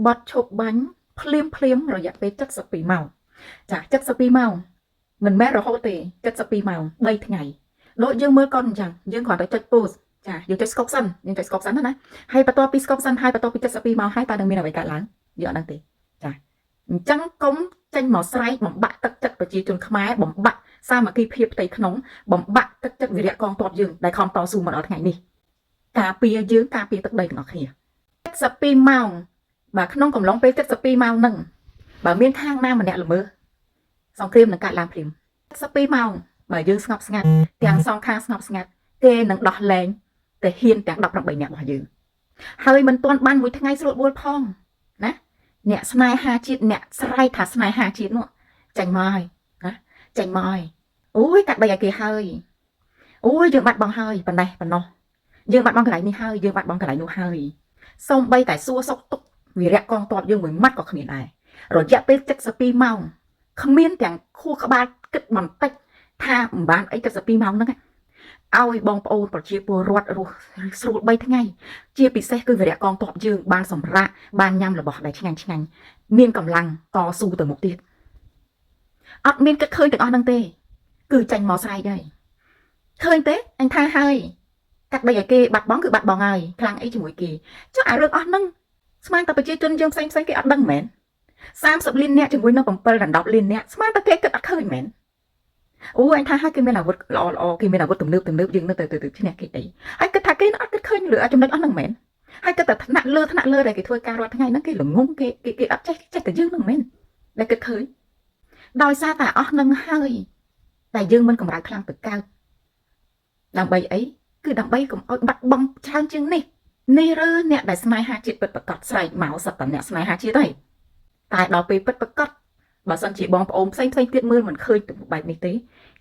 បត់ឈប់បាញ់ភ្លាមរយៈពេល72ម៉ោងចា72ម៉ោងមិនមែនរហូតទេ72ម៉ោង3ថ្ងៃដូចយើងមើលកុនអញ្ចឹងយើងគ្រាន់តែចុច pause ចាយើងចុចស្គុកសិនយើងចុចស្គុកសិនណាហើយបន្ទាប់ពីស្គុកសិនហើយបន្ទាប់ពី72ម៉ោងហើយតើនឹងមានអ្វីកើតឡើងយើងអត់ដឹងទេចាអញ្ចឹងកុំចេញមកស្រែកបំបាក់ទឹកចិត្តប្រជាជនខ្មែរបំបាក់សាមគ្គីភាពផ្ទៃក្នុងបំបាក់ទឹកចិត្តវីរៈកងទ័ពយើងដែលខំតស៊ូមកដល់ថ្ងៃនេះការពារយើងការពារទឹកដីទាំងអស់គ្នា72ម៉ោងបាទក្នុងកំឡុងពេល72ម៉ោងហ្នឹងបើមានខាងណាម្នាក់ល្មើសសង្គ្រាមនឹងកើតឡើងភ្លាម72ម៉ោងបើយើងស្ងប់ស្ងាត់ទាំងសងខាងស្ងប់ស្ងាត់គេនឹងដោះលែងតែហ៊ានទាំង18នាក់របស់យើងហើយមិនទាន់បានមួយថ្ងៃស្រួលបួលផងណាអ្នកស្នេហាជាតិអ្នកស្រែកថាស្នេហាជាតិនោះចាញ់មកហើយណាចាញ់មកហើយអូយកាត់បីឲ្យគេហើយអូយយើងបាត់បង់ហើយប៉ុណ្ណេះប៉ុណ្ណោះយើងបាត់បង់កន្លែងនេះហើយយើងបាត់បង់កន្លែងនោះហើយសូម្បីតែសួរសុខទុក្ខវីរៈកងទ័ពយើងមួយម៉ាត់ក៏គ្មានដែររយៈពេល72ម៉ោងគ្មានទាំងខួរក្បាលគិតបន្តិចថាមិនបានអី72ម៉ោងហ្នឹងឲ្យបងប្អូនប្រជាពលរដ្ឋរស់ស្រួល3ថ្ងៃជាពិសេសគឺវីរៈកងទ័ពយើងបានសម្រាកបានញ៉ាំរបស់ដែលឆ្ងាញ់មានកម្លាំងតស៊ូទៅមុខទៀតអត់មានគិតឃើញទាំងអស់ហ្នឹងទេគឺចាញ់មកស្រែកហើយឃើញទេអញថាហើយកាត់បីឲ្យគេបាត់បង់គឺបាត់បង់ហើយខ្លាំងអីជាមួយគេចុះអារឿងអស់ហ្នឹងស្មានតែប្រជាជនយើងផ្សេងគេអត់ដឹងមែន30លានអ្នកជាមួយនឹង7ដល់10លានអ្នកស្មានតែគេគិតអត់ឃើញមែនអូអញថាហើយគេមានអាវុធល្អគេមានអាវុធទំនើបយើងនៅទៅឈ្នះគេអីហើយគិតថាគេអត់គិតឃើញលើចំណុចអស់ហ្នឹងមែនហើយគិតតែថ្នាក់លើដែលគេធ្វើការរាល់ថ្ងៃហ្នឹងគេល្ងងគេអត់ចេះតែយើងហ្នឹងមែនដែលគិតឃើញដោយសារតែអស់ហ្នឹងហើយតែយើងមិនកម្រើកខ្លាំងទៅកើតដើម្បីអីគឺដើម្បីកុំឲ្យបាត់បង់ច្រើនជាងនេះឬអ្នកដែលស្នេហាជាតិពិតប្រាកដស្រែកមកសត្វតអ្នកស្នេហាជាតិហើយតែដល់ពេលពិតប្រាកដបើសិនជាបងប្អូនផ្សេងទៀតមើលមិនឃើញទៅបែបនេះទេ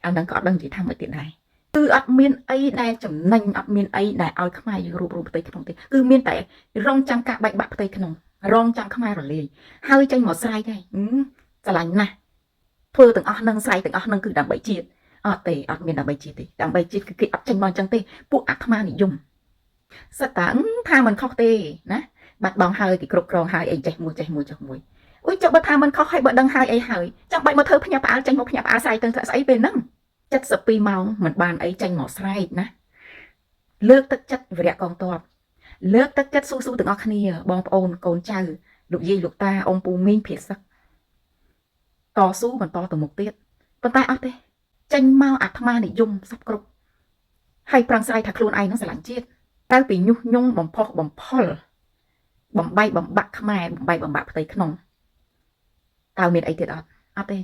អាហ្នឹងក៏អត់ដឹងនិយាយថាមិនទៀតដែរគឺអត់មានអីដែលចំណេញអត់មានអីដែលឲ្យខ្មែរយើងរួបរวมផ្ទៃក្នុងទេគឺមានតែរងចាំការបែកបាក់ផ្ទៃក្នុងរងចាំខ្មែររលាយហើយចេញមកស្រែកហើយស្រឡាញ់ណាស់ធ្វើទាំងអស់នឹងស្រែកទាំងអស់នឹងគឺដើម្បីជាតិអត់ទេអត់មានដើម្បីជាតិទេដើម្បីជាតិគឺគេអត់ចេញមកអញ្ចឹងទេពួកអាត្មានិយមសិតតាថាមិនខុសទេណាបាត់បង់ហើយគេគ្រប់គ្រងហើយអីចេះមួយអូយចុះបើថាមិនខុសហើយបើដឹងហើយអីហើយចាំបាច់មកធ្វើភ្ញាក់ផ្អើលចេញមកភ្ញាក់ផ្អើលស្រែកទៅស្អីពេលហ្នឹង72ម៉ោងមិនបានអីចេញមកស្រែកណាលើកទឹកចិត្តវីរៈកងទ័ពលើកទឹកចិត្តស៊ូទាំងអស់គ្នាបងប្អូនកូនចៅលោកយាយលោកតាអ៊ំពូមីងភាសឹកតស៊ូបន្តទៅមុខទៀតប៉ុន្តែអត់ទេចេញមកអាត្មានិយមសពគ្រប់ហើយប្រឹងស្រែកថាខ្លួនឯងនឹងស្រឡាញ់ជាតិទៅពីញុះញង់បំផុសបំផុលបំបីបំបាក់ខ្មែរបំបីបំបាក់ផ្ទៃក្នុងតើមានអីទៀតអត់ទេ